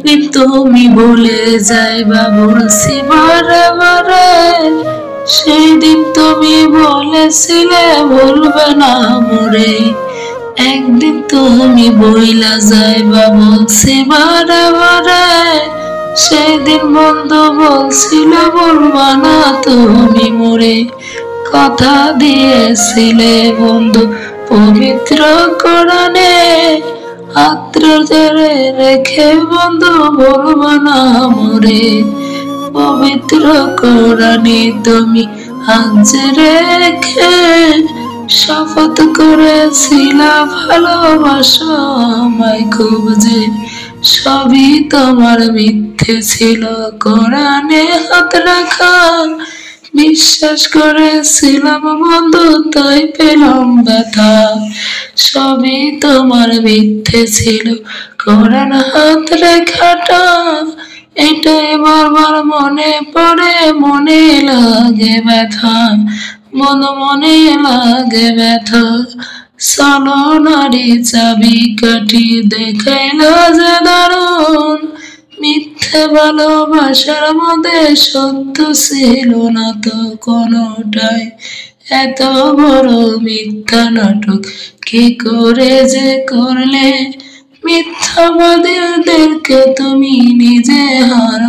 একদিন তুমি বলে যাইবা বলছি বারে বারে, সেই দিন তুমি বলেছিলে ভুলবে না মোরে। একদিন তুমি বইলা যাইবা বলছি বারে বারে, সেই দিন বন্ধু বলছিল বলবা না তুমি মোরে। কথা দিয়েছিলে বন্ধু পবিত্র কোরআনে, আত্মজরে রেখে বন্ধু বলবা না মোরে। পবিত্র কোরআনে তুমি হাত রেখে শপথ করেছিলা ভালোবাসা আমায় খুব যে, সবই তোমার মিথ্যে ছিল কোরআনে হাত রাখা। বিশ্বাস করেছিলাম বন্ধু তাই পেলাম ব্যথা, সবই তোমার মিথ্যে ছিল কোরআন হাত রেখাটা। এটাই বারবার মনে পড়ে, মনে লাগে ব্যথা, মনে লাগে ব্যথা। চলো নারী চাবি কাঠি দেখাইলা যে দারুণ, মিথ্যে ভালোবাসার মধ্যে সত্য ছিল না তো কোনোটাই। এত বড় মিথ্যা নাটক কি করে যে করলে, মিথ্যাবাদীদেরকে তুমি নিজে হার